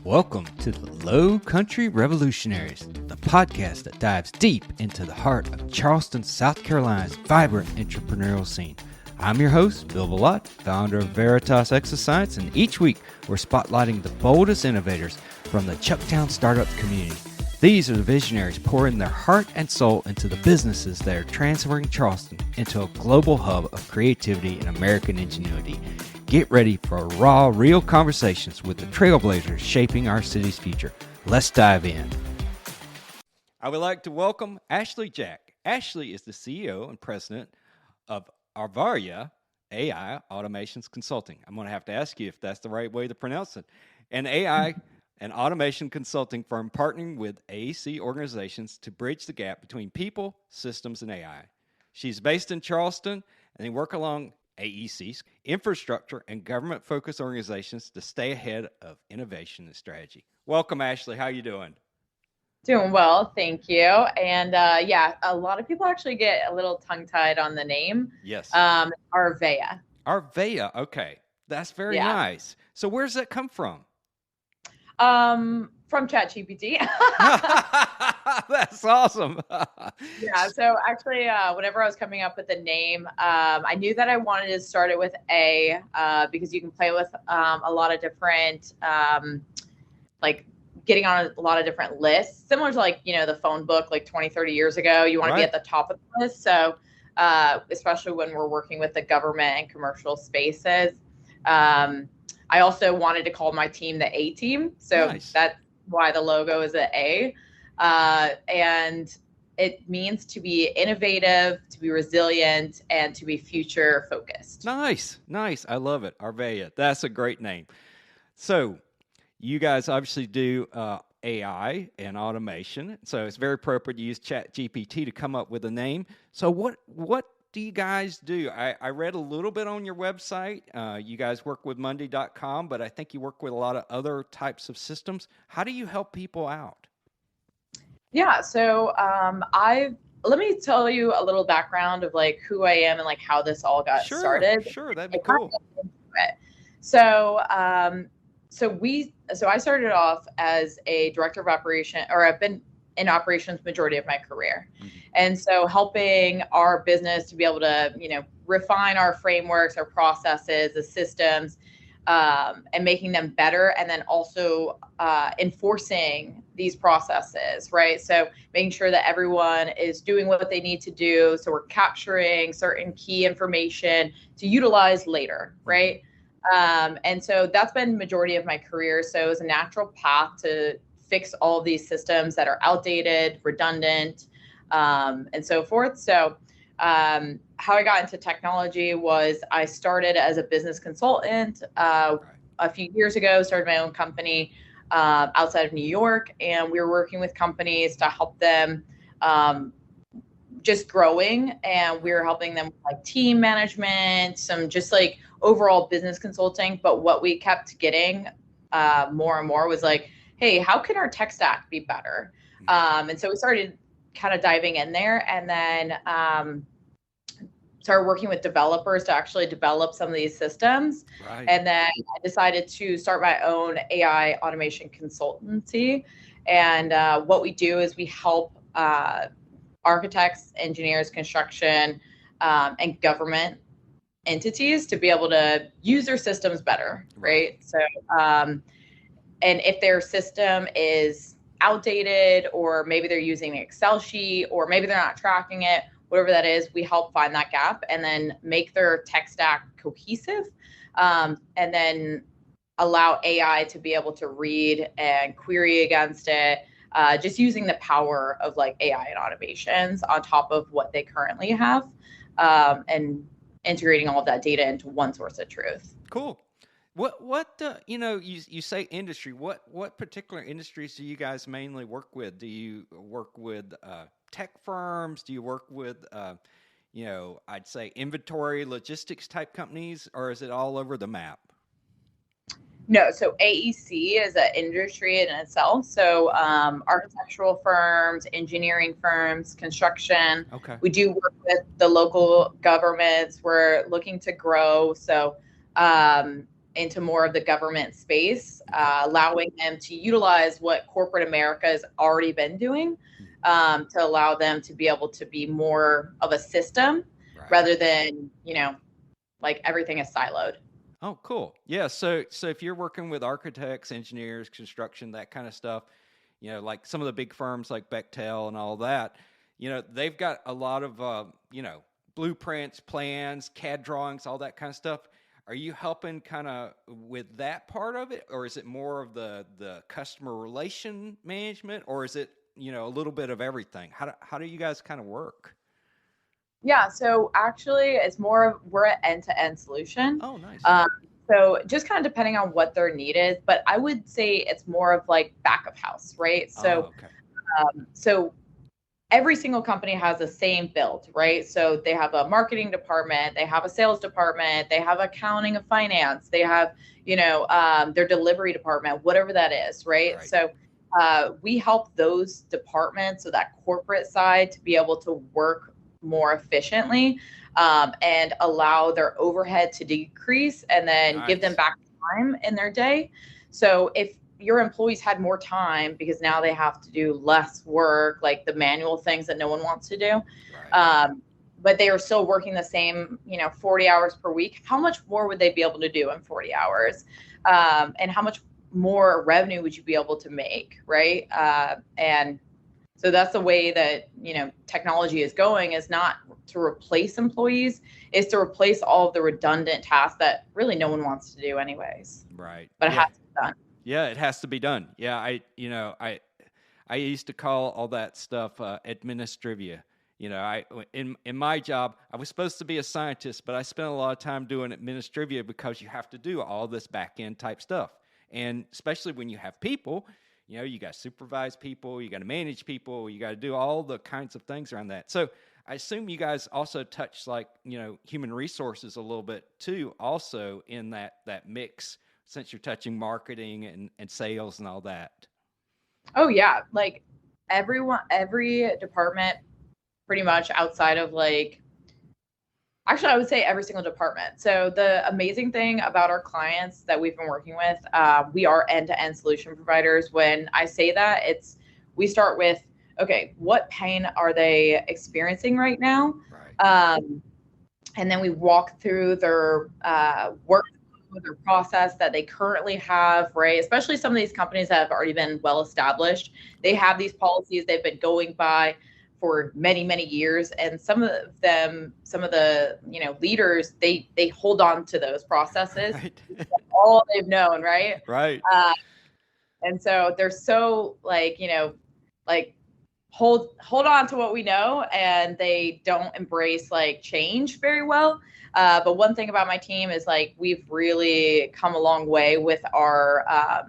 Welcome to the Lowcountry Revolutionaries, the podcast that dives deep into the heart of Charleston, South Carolina's vibrant entrepreneurial scene. I'm your host, Bill Bellott, founder of Veritas Exoscience, and each week we're spotlighting the boldest innovators from the Chucktown startup community. These are the visionaries pouring their heart and soul into the businesses that are transferring Charleston into a global hub of creativity and American ingenuity. Get ready for raw, real conversations with the trailblazers shaping our city's future. Let's dive in. I would like to welcome Ashlee Jack. Ashlee is the CEO and president of Arvaya AI Automations Consulting. I'm going to have to ask you if that's the right way to pronounce it. An AI and automation consulting firm partnering with AEC organizations to bridge the gap between people, systems, and AI. She's based in Charleston, and they work along AEC's infrastructure and government-focused organizations to stay ahead of innovation and strategy. Welcome, Ashlee. How are you doing? Doing well, thank you. And a lot of people actually get a little tongue-tied on the name. Yes. Arvaya. Arvaya. Okay, that's very nice. So where's that come from? From ChatGPT. That's awesome. Yeah. So actually, whenever I was coming up with the name, I knew that I wanted to start it with A, because you can play with a lot of different, like getting on a lot of different lists, similar to like, the phone book, like 20, 30 years ago, you want to be at the top of the list. So, especially when we're working with the government and commercial spaces, I also wanted to call my team the A team. So that's why the logo is an A. And it means to be innovative, to be resilient, and to be future focused. Nice. I love it. Arvaya. That's a great name. So you guys obviously do AI and automation. So it's very appropriate to use ChatGPT to come up with a name. So what do you guys do? I read a little bit on your website. You guys work with Monday.com, but I think you work with a lot of other types of systems. How do you help people out? Yeah, so let me tell you a little background of like who I am and like how this all got started. Sure, that'd be cool. So I started off as a director of operation, or I've been in operations majority of my career. Mm-hmm. And so helping our business to be able to, refine our frameworks, our processes, the systems, and making them better. And then also enforcing these processes, right? So making sure that everyone is doing what they need to do. So we're capturing certain key information to utilize later, right? And so that's been majority of my career. So it was a natural path to fix all of these systems that are outdated, redundant, and so forth. So how I got into technology was I started as a business consultant a few years ago, started my own company outside of New York, and we were working with companies to help them just growing, and we were helping them with like team management, some just like overall business consulting. But what we kept getting more and more was like, hey, how can our tech stack be better? And so we started kind of diving in there, and then started working with developers to actually develop some of these systems. Right. And then I decided to start my own AI automation consultancy. And what we do is we help architects, engineers, construction, and government entities to be able to use their systems better, right? So, and if their system is outdated, or maybe they're using an Excel sheet, or maybe they're not tracking it, whatever that is, we help find that gap and then make their tech stack cohesive, and then allow AI to be able to read and query against it, just using the power of like AI and automations on top of what they currently have, and integrating all of that data into one source of truth. Cool. You say industry. What particular industries do you guys mainly work with? Do you work with tech firms? Do you work with, I'd say inventory logistics type companies, or is it all over the map? No, so AEC is an industry in itself. So architectural firms, engineering firms, construction. Okay. We do work with the local governments. We're looking to grow. So into more of the government space, allowing them to utilize what corporate America has already been doing, to allow them to be able to be more of a system rather than, like everything is siloed. Oh, cool. Yeah. So if you're working with architects, engineers, construction, that kind of stuff, like some of the big firms like Bechtel and all that, they've got a lot of, blueprints, plans, CAD drawings, all that kind of stuff. Are you helping kind of with that part of it, or is it more of the customer relation management, or is it, a little bit of everything? How do you guys kind of work? Yeah, so actually it's more of, we're an end-to-end solution. Oh, nice. So just kind of depending on what their need is, but I would say it's more of like back of house, right? So, so every single company has the same build, right? So they have a marketing department, they have a sales department, they have accounting and finance, they have, their delivery department, whatever that is, right? So we help those departments, so that corporate side, to be able to work more efficiently, and allow their overhead to decrease, and then give them back time in their day. So if your employees had more time, because now they have to do less work, like the manual things that no one wants to do, but they are still working the same, 40 hours per week, how much more would they be able to do in 40 hours? And how much more revenue would you be able to make, right? And so that's the way that, technology is going, is not to replace employees, is to replace all of the redundant tasks that really no one wants to do anyways. Right. But it has to be done. Yeah, it has to be done. Yeah, I used to call all that stuff administrivia. In my job, I was supposed to be a scientist, but I spent a lot of time doing administrivia because you have to do all this back end type stuff. And especially when you have people, you got to supervise people, you got to manage people, you got to do all the kinds of things around that. So I assume you guys also touch like, human resources a little bit too, also in that mix, since you're touching marketing and sales and all that. Oh yeah. Like every department pretty much, outside of actually, I would say every single department. So the amazing thing about our clients that we've been working with, we are end-to-end solution providers. When I say that, we start with, okay, what pain are they experiencing right now? And then we walk through their work, their process that they currently have, right? Especially some of these companies that have already been well established. They have these policies they've been going by for many, many years. And some of the, leaders, they hold on to those processes. All they've known, right? Right. And so they're so hold on to what we know, and they don't embrace change very well. But one thing about my team is we've really come a long way with our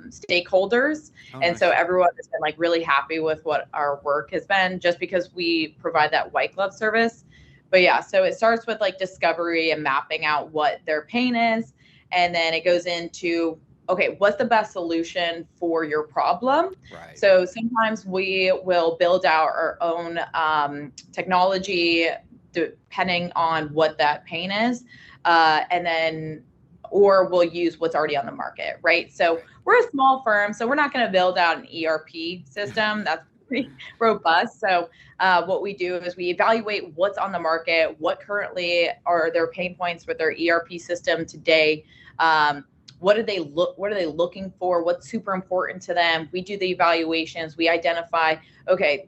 stakeholders. And so everyone has been really happy with what our work has been, just because we provide that white glove service. But yeah, so it starts with discovery and mapping out what their pain is. And then it goes into, okay, what's the best solution for your problem? So sometimes we will build out our own technology depending on what that pain is, and then, or we'll use what's already on the market, right? So we're a small firm, so we're not going to build out an ERP system that's pretty robust. So what we do is we evaluate what's on the market, what currently are their pain points with their ERP system today. What are they looking for? What's super important to them? We do the evaluations. We identify, okay,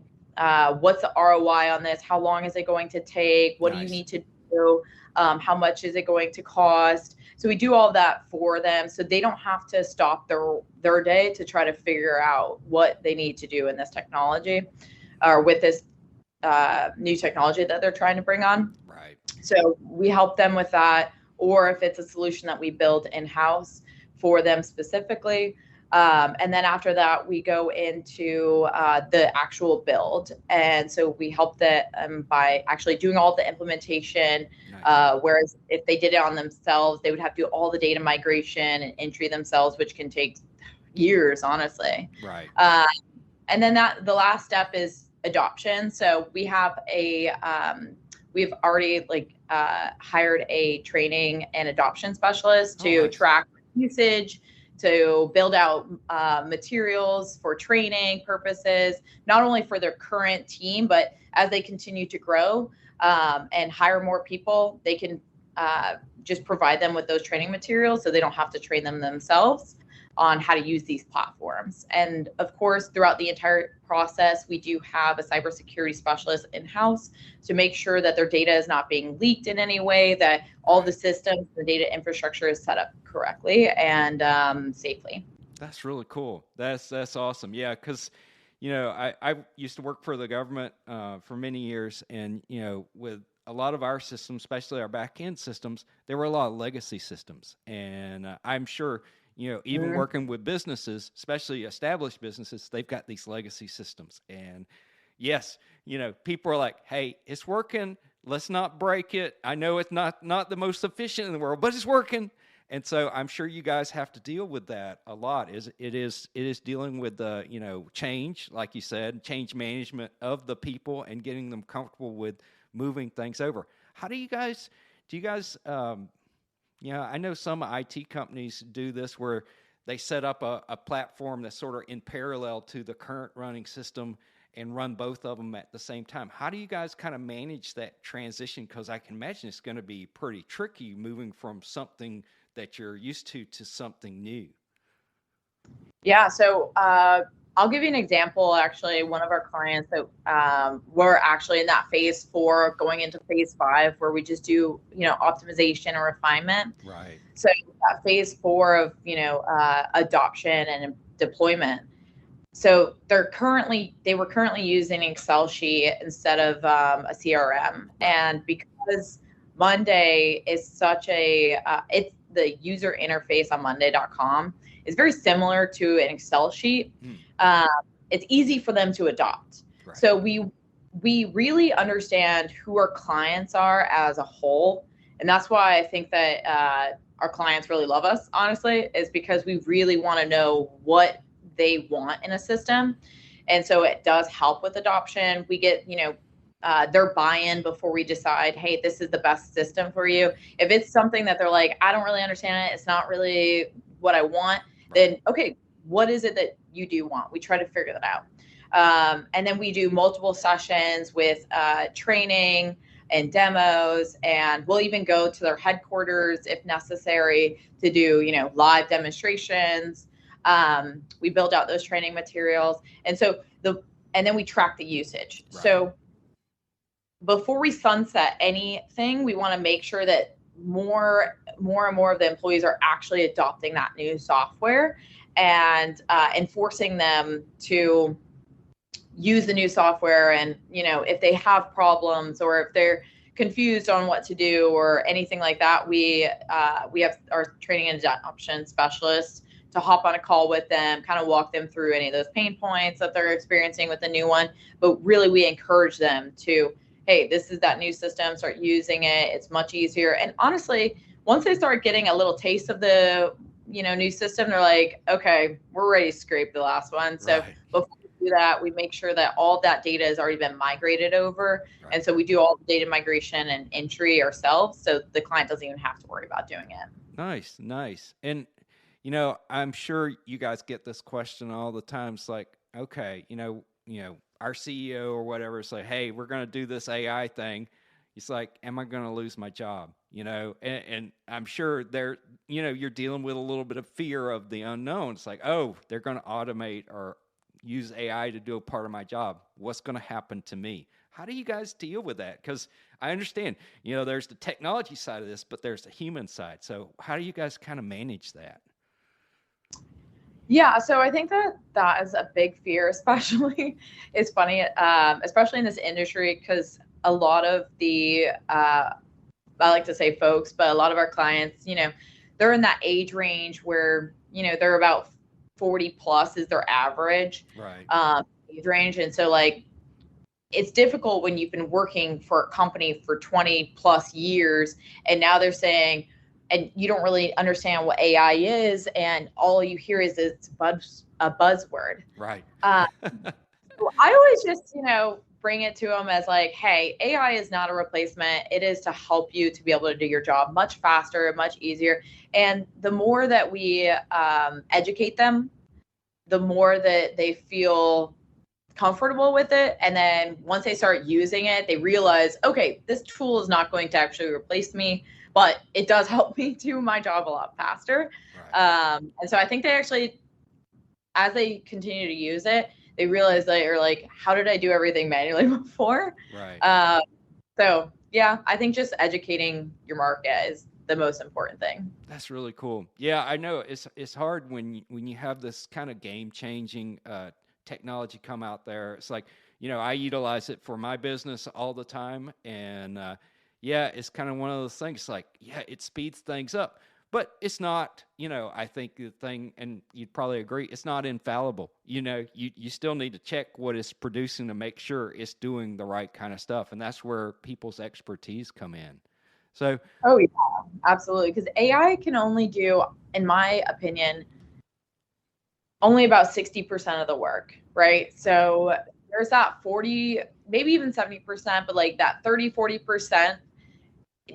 what's the ROI on this? How long is it going to take? What do you need to do? How much is it going to cost? So we do all that for them, so they don't have to stop their day to try to figure out what they need to do in this technology, or with this new technology that they're trying to bring on. Right. So we help them with that, or if it's a solution that we build in-house for them specifically. And then after that, we go into the actual build. And so we help them by actually doing all the implementation. Whereas if they did it on themselves, they would have to do all the data migration and entry themselves, which can take years, honestly. Right. And then the last step is adoption. So we have we've already hired a training and adoption specialist to track usage, to build out materials for training purposes, not only for their current team, but as they continue to grow and hire more people, they can just provide them with those training materials so they don't have to train them themselves on how to use these platforms. And of course, throughout the entire process, we do have a cybersecurity specialist in-house to make sure that their data is not being leaked in any way, that all the systems, the data infrastructure is set up correctly and safely. That's really cool. That's awesome. Yeah, because I used to work for the government for many years, and with a lot of our systems, especially our back end systems, there were a lot of legacy systems, and I'm sure even working with businesses, especially established businesses, they've got these legacy systems. And yes, people are like, hey, it's working. Let's not break it. I know it's not the most efficient in the world, but it's working. And so I'm sure you guys have to deal with that a lot. It is dealing with the, change, like you said, change management of the people and getting them comfortable with moving things over. How do you guys, I know some IT companies do this where they set up a platform that's sort of in parallel to the current running system and run both of them at the same time. How do you guys kind of manage that transition? Because I can imagine it's going to be pretty tricky moving from something that you're used to something new. Yeah, so I'll give you an example. Actually, one of our clients that we're actually in that phase 4, going into phase 5, where we just do optimization and refinement. Right. So that phase 4 of adoption and deployment. So they were currently using an Excel sheet instead of a CRM, and because Monday is such it's the user interface on Monday.com is very similar to an Excel sheet. It's easy for them to adopt. Right. So we really understand who our clients are as a whole. And that's why I think that our clients really love us, honestly, is because we really want to know what they want in a system. And so it does help with adoption. We get, their buy-in before we decide, hey, this is the best system for you. If it's something that they're like, I don't really understand it, it's not really what I want, then okay, what is it that you do want? We try to figure that out. And then we do multiple sessions with training and demos, and we'll even go to their headquarters if necessary to do, live demonstrations. We build out those training materials. And so and then we track the usage. Right. So before we sunset anything, we want to make sure that more and more of the employees are actually adopting that new software and enforcing them to use the new software. And, if they have problems or if they're confused on what to do or anything like that, we have our training and adoption specialists to hop on a call with them, kind of walk them through any of those pain points that they're experiencing with the new one. But really, we encourage them to, hey, this is that new system, start using it. It's much easier. And honestly, once they start getting a little taste of the, new system, they're like, okay, we're ready to scrape the last one. So before we do that, we make sure that all of that data has already been migrated over. Right. And so we do all the data migration and entry ourselves. So the client doesn't even have to worry about doing it. Nice. And, I'm sure you guys get this question all the time. It's like, okay, our CEO or whatever is like, hey, we're going to do this AI thing. It's like, am I going to lose my job? And I'm sure you're dealing with a little bit of fear of the unknown. It's like, oh, they're going to automate or use AI to do a part of my job. What's going to happen to me? How do you guys deal with that? Because I understand, there's the technology side of this, but there's the human side. So how do you guys kind of manage that? Yeah, so I think that is a big fear, especially, it's funny, especially in this industry, because a lot of the, I like to say folks, but a lot of our clients, they're in that age range where, they're about 40 plus is their average age range. And so it's difficult when you've been working for a company for 20 plus years, and now they're saying, and you don't really understand what AI is, and all you hear is it's a buzzword. Right. So I always just, bring it to them as like, hey, AI is not a replacement. It is to help you to be able to do your job much faster, much easier. And the more that we educate them, the more that they feel comfortable with it. And then once they start using it, they realize, okay, this tool is not going to actually replace me, but it does help me do my job a lot faster. Right. And so I think they actually, as they continue to use it, they realize that you're like, how did I do everything manually before? Right. So yeah, I think just educating your market is the most important thing. That's really cool. Yeah, I know it's hard when you have this kind of game changing technology come out there. It's like, I utilize it for my business all the time, and yeah, it's kind of one of those things. Like, yeah, it speeds things up. But it's not, I think the thing, and you'd probably agree, it's not infallible. You still need to check what it's producing to make sure it's doing the right kind of stuff. And that's where people's expertise come in. So, oh yeah, absolutely. Because AI can only do, in my opinion, only about 60% of the work, right? So there's that 40, maybe even 70%, but like that 30, 40%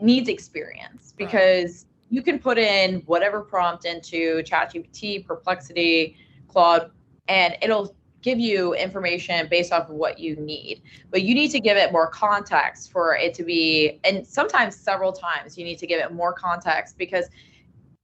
needs experience, because you can put in whatever prompt into ChatGPT, Perplexity, Claude, and it'll give you information based off of what you need. But you need to give it more context for it to be, and sometimes several times you need to give it more context,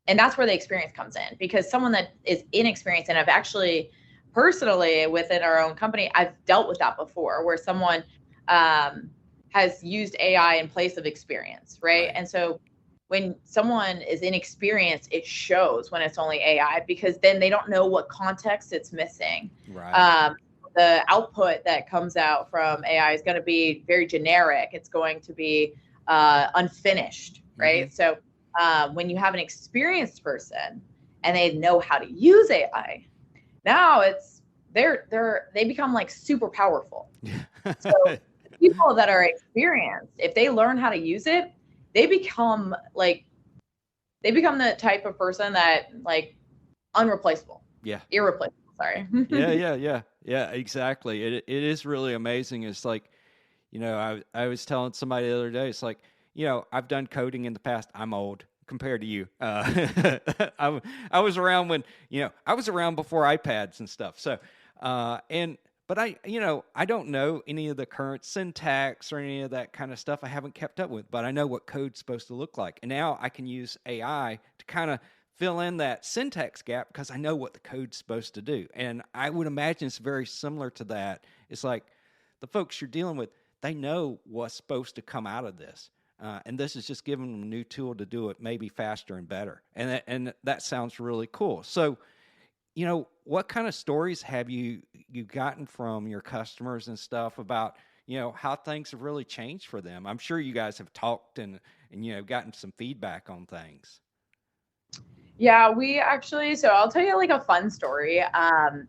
and that's where the experience comes in. Because someone that is inexperienced, and I've actually personally within our own company, I've dealt with that before, where someone has used AI in place of experience, right? And so when someone is inexperienced, it shows when it's only AI, because then they don't know what context it's missing. Right. The output that comes out from AI is going to be very generic. It's going to be unfinished, right? Mm-hmm. So when you have an experienced person and they know how to use AI, now they become like super powerful. So people that are experienced, if they learn how to use it, they become the type of person that like unreplaceable. Yeah. Irreplaceable. Sorry. Yeah, exactly. It is really amazing. It's like, I was telling somebody the other day, it's like, I've done coding in the past. I'm old compared to you. I was around when, I was around before iPads and stuff. So, but I don't know any of the current syntax or any of that kind of stuff. I haven't kept up with, but I know what code's supposed to look like. And now I can use AI to kind of fill in that syntax gap, because I know what the code's supposed to do. And I would imagine it's very similar to that. It's like the folks you're dealing with, they know what's supposed to come out of this. And this is just giving them a new tool to do it maybe faster and better. And that sounds really cool. So, what kind of stories have you gotten from your customers and stuff about, how things have really changed for them? I'm sure you guys have talked and gotten some feedback on things. Yeah, we actually, so I'll tell you like a fun story.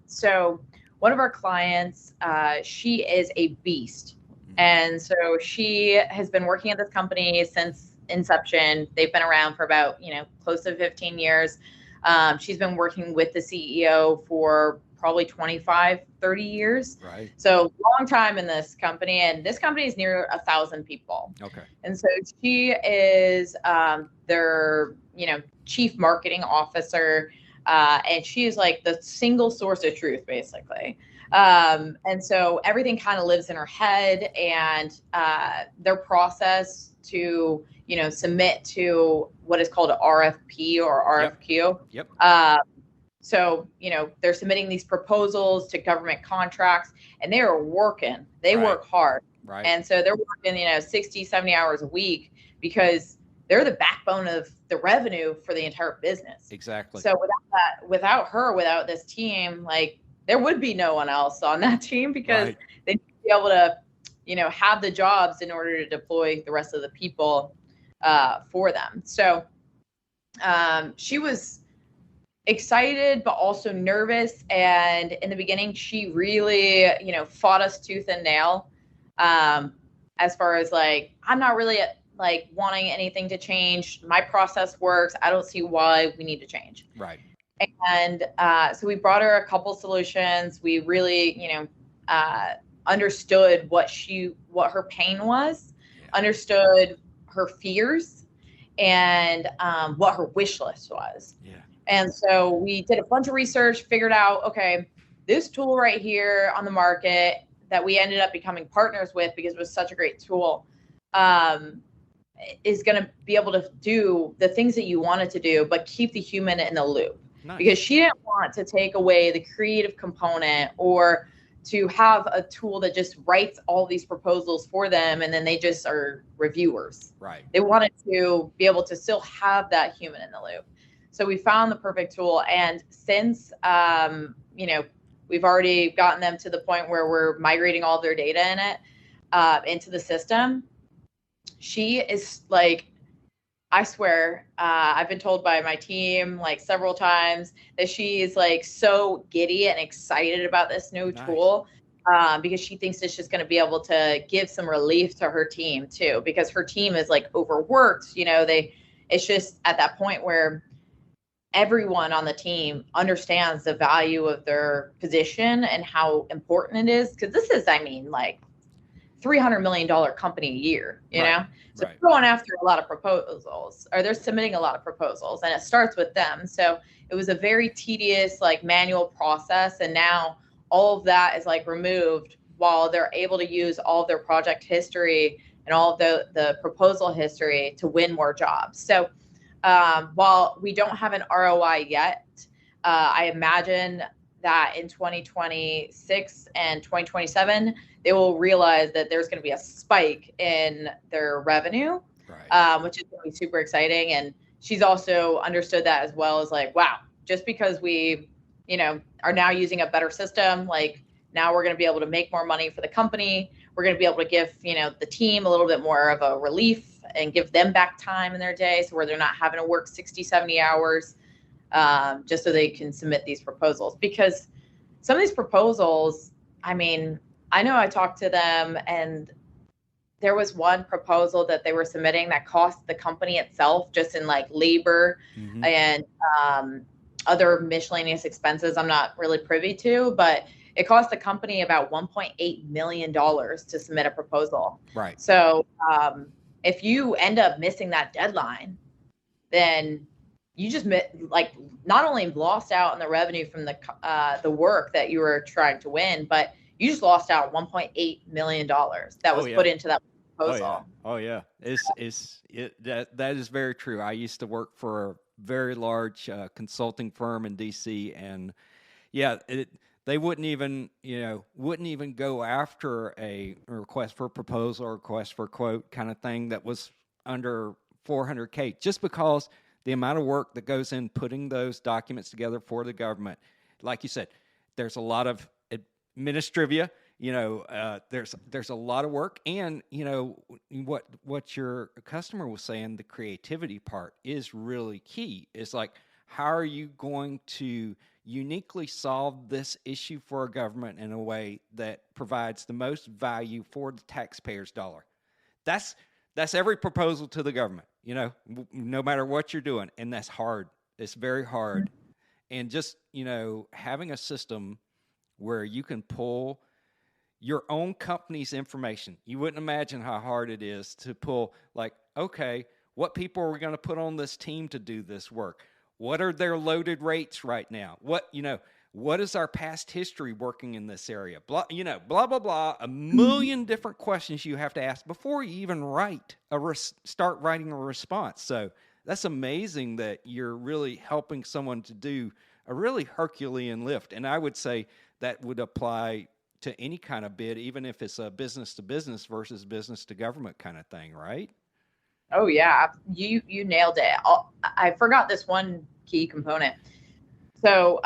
So one of our clients, she is a beast. And so she has been working at this company since inception. They've been around for about, close to 15 years. She's been working with the CEO for probably 25, 30 years. Right. So long time in this company, and this company is near 1,000 people. Okay. And so she is their, chief marketing officer. And she is like the single source of truth, basically. And so everything kind of lives in her head, and their process to, submit to what is called an RFP or RFQ. Yep. So, they're submitting these proposals to government contracts, and they are working. They work hard. Right. And so they're working, 60, 70 hours a week, because they're the backbone of the revenue for the entire business. Exactly. So without this team, like there would be no one else on that team, because they'd be able to, have the jobs in order to deploy the rest of the people for them. So she was excited, but also nervous. And in the beginning, she really, fought us tooth and nail as far as like, I'm not really like wanting anything to change. My process works. I don't see why we need to change. Right. And so we brought her a couple solutions. We really, understood what her pain was, understood her fears, and what her wish list was. Yeah. And so we did a bunch of research, figured out, okay, this tool right here on the market that we ended up becoming partners with because it was such a great tool, is going to be able to do the things that you want it to do, but keep the human in the loop. Nice. Because she didn't want to take away the creative component or to have a tool that just writes all these proposals for them and then they just are reviewers. Right. They wanted to be able to still have that human in the loop. So we found the perfect tool. And since, we've already gotten them to the point where we're migrating all their data in it into the system, she is like, I swear, I've been told by my team like several times that she is like so giddy and excited about this new tool because she thinks it's just going to be able to give some relief to her team too, because her team is like overworked. It's just at that point where everyone on the team understands the value of their position and how important it is. Because this is, like $300 million company a year, you know? So they're going after a lot of proposals, or they're submitting a lot of proposals, and it starts with them. So it was a very tedious, like manual process. And now all of that is like removed while they're able to use all of their project history and all of the proposal history to win more jobs. So while we don't have an ROI yet, I imagine that in 2026 and 2027, they will realize that there's going to be a spike in their revenue, which is going to be super exciting. And she's also understood that as well as like, wow, just because we, are now using a better system, like now we're going to be able to make more money for the company. We're going to be able to give, the team a little bit more of a relief and give them back time in their day. So where they're not having to work 60, 70 hours just so they can submit these proposals. Because some of these proposals, I know I talked to them and there was one proposal that they were submitting that cost the company itself just in like labor and other miscellaneous expenses I'm not really privy to, but it cost the company about $1.8 million to submit a proposal. Right. So if you end up missing that deadline, then you just not only lost out on the revenue from the work that you were trying to win, but you just lost out $1.8 million that was put into that proposal. Oh yeah. That is very true. I used to work for a very large consulting firm in DC, and they wouldn't even go after a request for proposal or request for quote kind of thing that was under $400K, just because the amount of work that goes in putting those documents together for the government. Like you said, there's a lot of administrivia, there's a lot of work, and what your customer was saying, the creativity part is really key. It's like, how are you going to uniquely solve this issue for a government in a way that provides the most value for the taxpayer's dollar? That's every proposal to the government, no matter what you're doing. And that's hard. It's very hard. And just, having a system where you can pull your own company's information. You wouldn't imagine how hard it is to pull, like, okay, what people are we going to put on this team to do this work? What are their loaded rates right now? What is our past history working in this area? Blah, blah, blah, blah. A million different questions you have to ask before you even start writing a response. So that's amazing that you're really helping someone to do a really Herculean lift. And I would say that would apply to any kind of bid, even if it's a business to business versus business to government kind of thing, right? Oh yeah, you nailed it. I forgot this one key component. So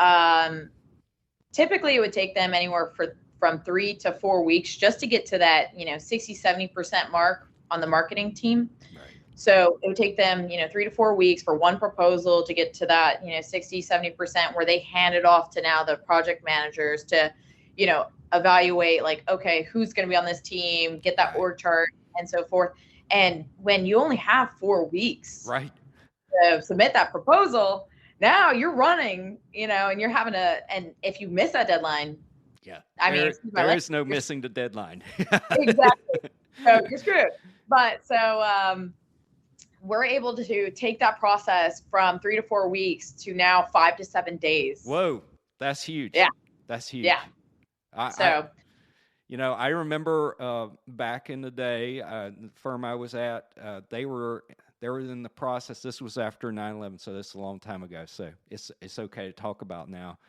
typically it would take them anywhere from 3 to 4 weeks just to get to that 60-70% mark on the marketing team. Right. So it would take them 3 to 4 weeks for one proposal to get to that 60-70%, where they hand it off to now the project managers to evaluate, like, okay, who's going to be on this team, get that org chart and so forth. And when you only have 4 weeks to submit that proposal, now you're running, and you're having and if you miss that deadline, Yeah. I mean, There is no missing the deadline. Exactly. So you're screwed. But so we're able to take that process from 3 to 4 weeks to now 5 to 7 days. Whoa, that's huge. Yeah. That's huge. Yeah. I remember back in the day, the firm I was at, they were in the process. This was after 9/11, so this is a long time ago. So it's okay to talk about now.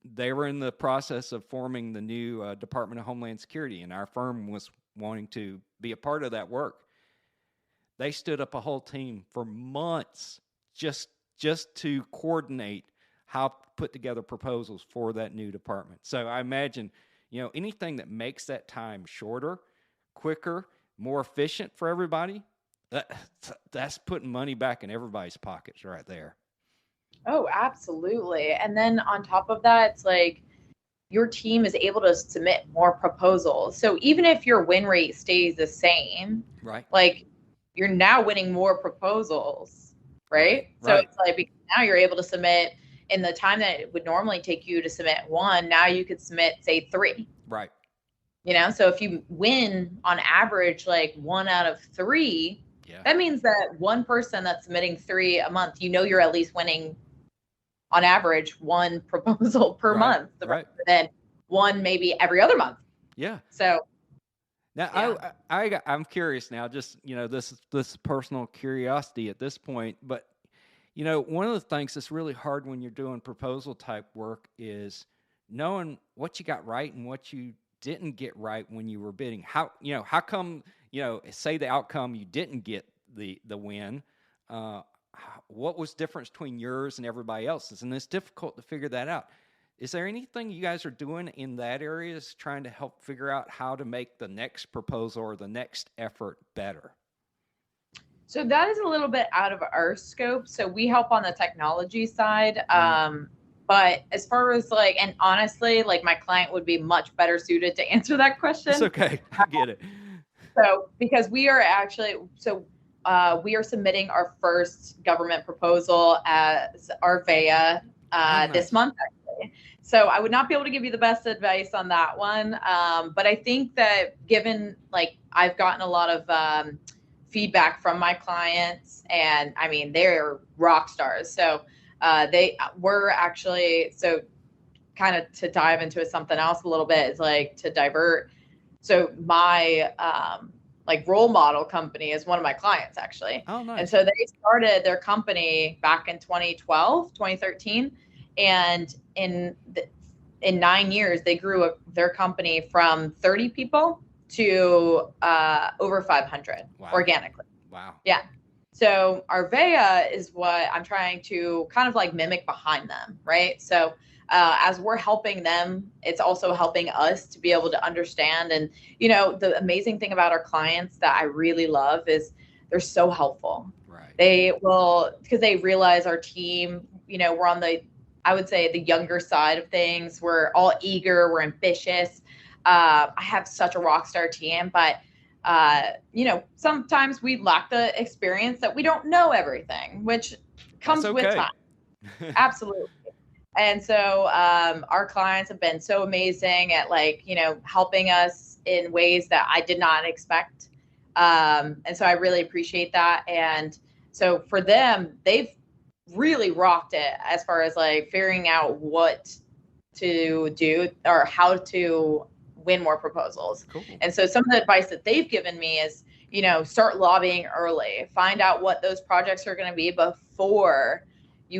They were in the process of forming the new Department of Homeland Security, and our firm was wanting to be a part of that work. They stood up a whole team for months just to coordinate how to put together proposals for that new department. So I imagine, anything that makes that time shorter, quicker, more efficient for everybody, that's putting money back in everybody's pockets right there. Oh, absolutely. And then on top of that, it's like your team is able to submit more proposals. So even if your win rate stays the same, right, like you're now winning more proposals, right? So it's like, because now you're able to submit in the time that it would normally take you to submit one, now you could submit, say, 3. Right. So if you win on average, like 1 out of 3, that means that one person that's submitting 3 a month, you're at least winning on average 1 proposal per month, rather than 1 maybe every other month. Yeah. So now I'm curious now, just, this personal curiosity at this point, but, one of the things that's really hard when you're doing proposal type work is knowing what you got right and what you didn't get right when you were bidding. How come, say the outcome you didn't get the win, what was the difference between yours and everybody else's? And it's difficult to figure that out. Is there anything you guys are doing in that area, is trying to help figure out how to make the next proposal or the next effort better? So that is a little bit out of our scope. So we help on the technology side. But as far as and honestly, my client would be much better suited to answer that question. It's okay. I get it. So because we are actually, we are submitting our first government proposal as Arvaya this month, actually. So I would not be able to give you the best advice on that one. But I think that given, I've gotten a lot of feedback from my clients, and I mean, they're rock stars. So they were actually, so kind of to dive into something else a little bit, is to divert. So my role model company is one of my clients, actually. Oh, nice. And so they started their company back in 2013. And in 9 years, they grew their company from 30 people to over 500 organically. Wow. Yeah. So Arvaya is what I'm trying to kind of mimic behind them, right? So as we're helping them, it's also helping us to be able to understand. And, the amazing thing about our clients that I really love is they're so helpful. Right. They will, because they realize our team, we're on I would say the younger side of things. We're all eager, we're ambitious. I have such a rock star team, but sometimes we lack the experience that we don't know everything, which comes with time. Absolutely. And so our clients have been so amazing at helping us in ways that I did not expect. And so I really appreciate that. And so for them, they've really rocked it as far as figuring out what to do or how to win more proposals. Cool. And so some of the advice that they've given me is, start lobbying early, find out what those projects are going to be before they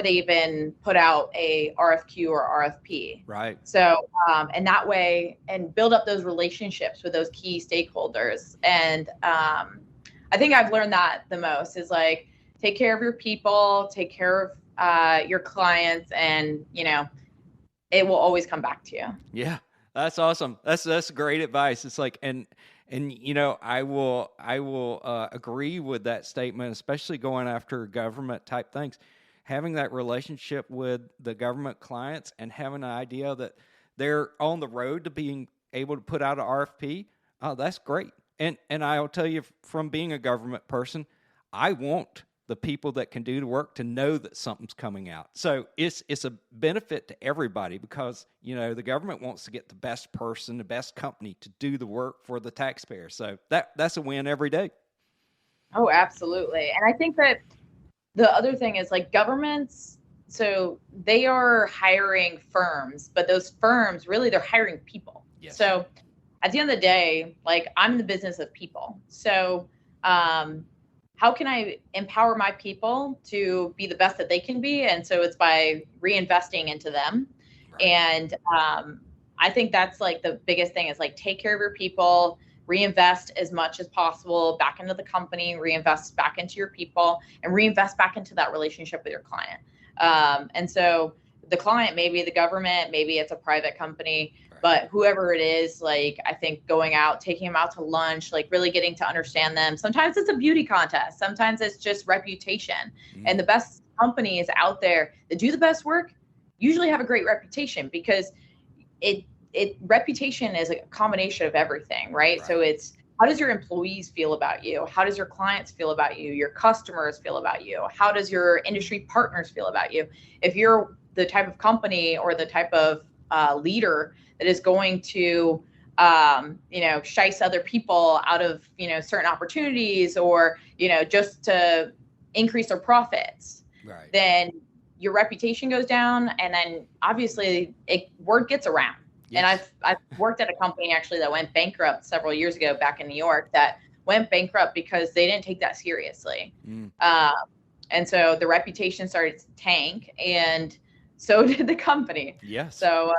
even put out a RFQ or RFP. Right. So, and that way, and build up those relationships with those key stakeholders. And I think I've learned that the most is take care of your people, take care of your clients, and, it will always come back to you. Yeah, that's awesome. That's great advice. It's and I will agree with that statement, especially going after government type things. Having that relationship with the government clients and having an idea that they're on the road to being able to put out an RFP, that's great. And I'll tell you, from being a government person, I want the people that can do the work to know that something's coming out. So it's a benefit to everybody because, the government wants to get the best person, the best company to do the work for the taxpayer. So that's a win every day. Oh, absolutely. And I think that the other thing is like governments, so they are hiring firms, but those firms really, they're hiring people. Yes. So at the end of the day, like I'm in the business of people. So how can I empower my people to be the best that they can be? And so it's by reinvesting into them. Right. And I think that's like the biggest thing is like take care of your people, reinvest as much as possible back into the company, reinvest back into your people, and reinvest back into that relationship with your client. And so the client, maybe the government, maybe it's a private company, but whoever it is, like, I think going out, taking them out to lunch, like really getting to understand them. Sometimes it's a beauty contest. Sometimes it's just reputation. And the best companies out there that do the best work usually have a great reputation because reputation is a combination of everything, right? So it's, how does your employees feel about you? How does your clients feel about you? Your customers feel about you? How does your industry partners feel about you? If you're the type of company or the type of leader that is going to, shice other people out of, certain opportunities or, just to increase their profits, then your reputation goes down. And then obviously word gets around. Yes. And I've worked at a company actually that went bankrupt several years ago back in New York that went bankrupt because they didn't take that seriously. And so the reputation started to tank and so did the company. Yes. So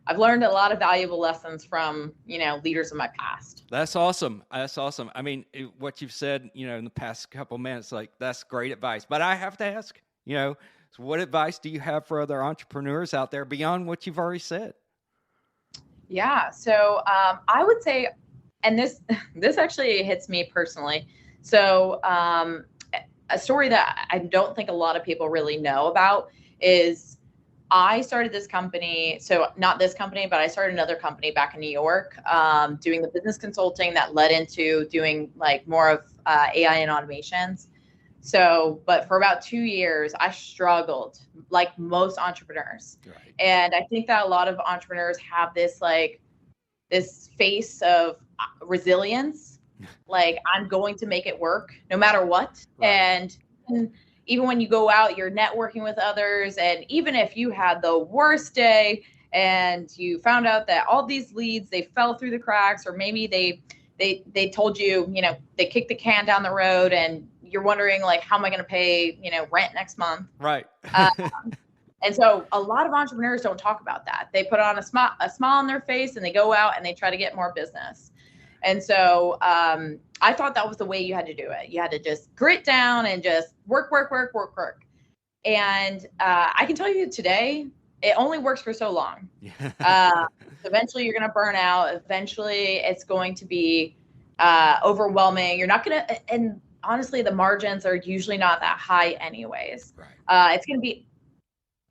I've learned a lot of valuable lessons from, leaders in my past. That's awesome. That's awesome. I mean, what you've said, in the past couple of minutes, like that's great advice. But I have to ask, so what advice do you have for other entrepreneurs out there beyond what you've already said? Yeah. So I would say, and this actually hits me personally. So a story that I don't think a lot of people really know about is I started this company. So not this company, but I started another company back in New York, doing the business consulting that led into doing like more of AI and automations. So, but for about 2 years, I struggled like most entrepreneurs. Right. And I think that a lot of entrepreneurs have this face of resilience, like I'm going to make it work no matter what. Right. And even when you go out, you're networking with others. And even if you had the worst day and you found out that all these leads, they fell through the cracks, or maybe they told you, they kicked the can down the road and you're wondering like, how am I going to pay, rent next month? Right. And so a lot of entrepreneurs don't talk about that. They put on a smile on their face and they go out and they try to get more business. And so I thought that was the way you had to do it. You had to just grit down and just work. And I can tell you today, it only works for so long. Eventually you're going to burn out. Eventually it's going to be overwhelming. You're not going to, and honestly, the margins are usually not that high anyways. Right. It's going to be,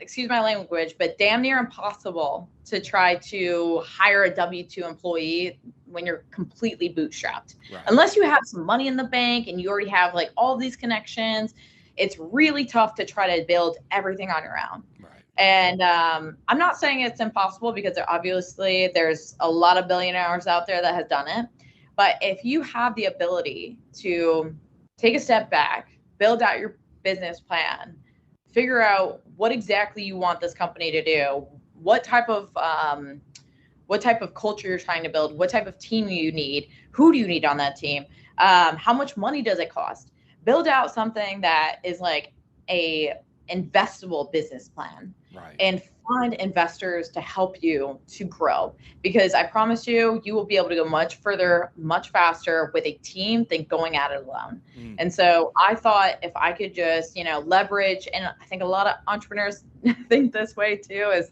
excuse my language, but damn near impossible to try to hire a W-2 employee when you're completely bootstrapped. Right. Unless you have some money in the bank and you already have like all these connections, it's really tough to try to build everything on your own. Right. And I'm not saying it's impossible because obviously there's a lot of billionaires out there that has done it. But if you have the ability to take a step back, build out your business plan, figure out what exactly you want this company to do, what type of culture you're trying to build, what type of team you need, who do you need on that team, how much money does it cost? Build out something that is like a investable business plan. Right. And find investors to help you to grow, because I promise you, you will be able to go much further, much faster with a team than going at it alone. And so I thought if I could just, leverage, and I think a lot of entrepreneurs think this way too, is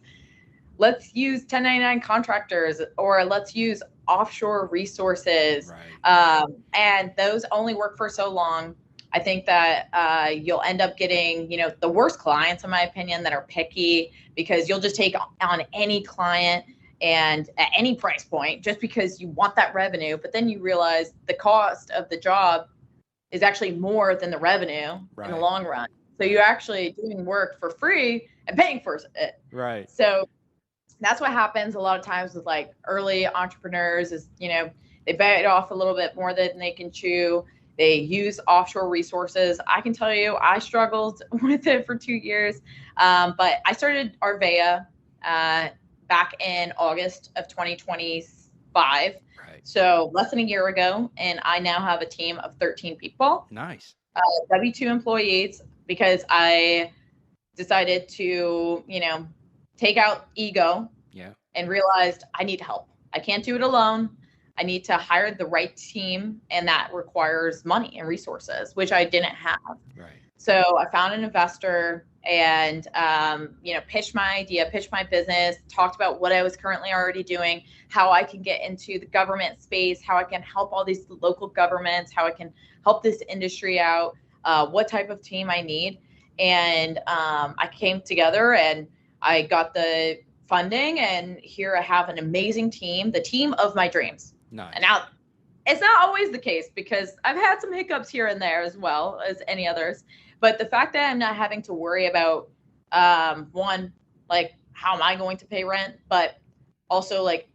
let's use 1099 contractors or let's use offshore resources. Right. And those only work for so long. I think that you'll end up getting, the worst clients, in my opinion, that are picky, because you'll just take on any client and at any price point just because you want that revenue. But then you realize the cost of the job is actually more than the revenue in the long run. So you're actually doing work for free and paying for it. Right. So that's what happens a lot of times with like early entrepreneurs is, you know, they bite off a little bit more than they can chew. They use offshore resources. I can tell you, I struggled with it for 2 years. But I started Arvaya back in August of 2025. Right. So less than a year ago. And I now have a team of 13 people. Nice. W-2 employees, because I decided to, you know, take out ego and realized I need help. I can't do it alone. I need to hire the right team, and that requires money and resources, which I didn't have. Right. So I found an investor and, you know, pitched my idea, pitched my business, talked about what I was currently already doing, how I can get into the government space, how I can help all these local governments, how I can help this industry out, what type of team I need. And I came together and I got the funding, and here I have an amazing team, the team of my dreams. Nice. And now it's not always the case, because I've had some hiccups here and there as well as any others. But the fact that I'm not having to worry about, one, like, how am I going to pay rent? But also, like,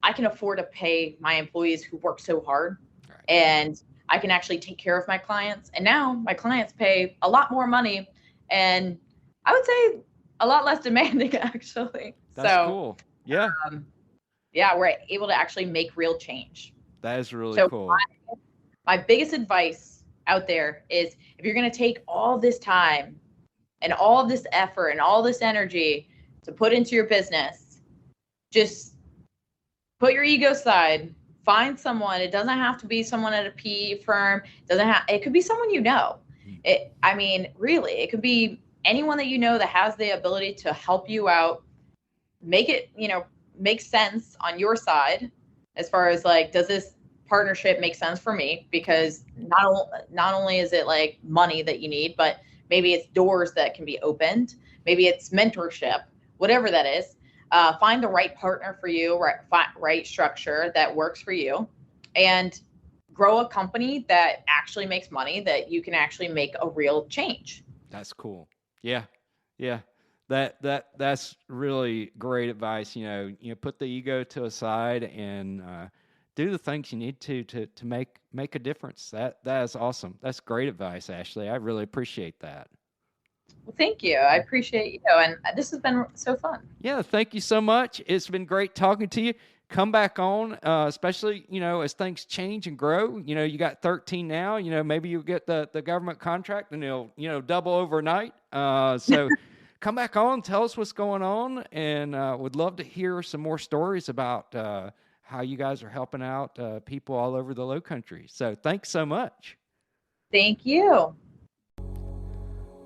I can afford to pay my employees who work so hard. Right. And I can actually take care of my clients. And now my clients pay a lot more money, and I would say a lot less demanding, actually. That's cool. Yeah. Yeah, we're able to actually make real change. That is really cool. My biggest advice out there is, if you're going to take all this time and all this effort and all this energy to put into your business, just put your ego aside, find someone. It doesn't have to be someone at a PE firm. It could be someone you know. I mean, really, it could be anyone that you know that has the ability to help you out, make it, you know, make sense on your side, as far as like, does this partnership make sense for me? Because not only is it like money that you need, but maybe it's doors that can be opened. Maybe it's mentorship, whatever that is. Find the right partner for you, right structure that works for you, and grow a company that actually makes money, that you can actually make a real change. That's cool. Yeah. Yeah. That's really great advice. You know, put the ego to a side and do the things you need to make a difference. That is awesome. That's great advice, Ashlee. I really appreciate that. Well, thank you. I appreciate you, and this has been so fun. Yeah, thank you so much. It's been great talking to you. Come back on, especially, you know, as things change and grow. You know, you got 13 now. You know, maybe you'll get the government contract and it'll, you know, double overnight. So come back on, tell us what's going on, and would love to hear some more stories about how you guys are helping out people all over the Lowcountry. So thanks so much. Thank you.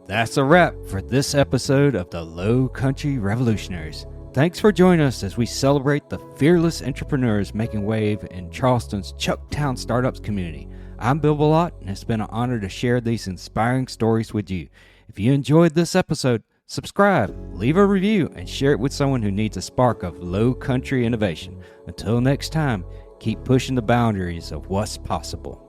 That's a wrap for this episode of the Lowcountry Revolutionaries. Thanks for joining us as we celebrate the fearless entrepreneurs making wave in Charleston's Chucktown Startups community. I'm Bill Ballott, and it's been an honor to share these inspiring stories with you. If you enjoyed this episode, subscribe, leave a review, and share it with someone who needs a spark of Lowcountry innovation. Until next time, keep pushing the boundaries of what's possible.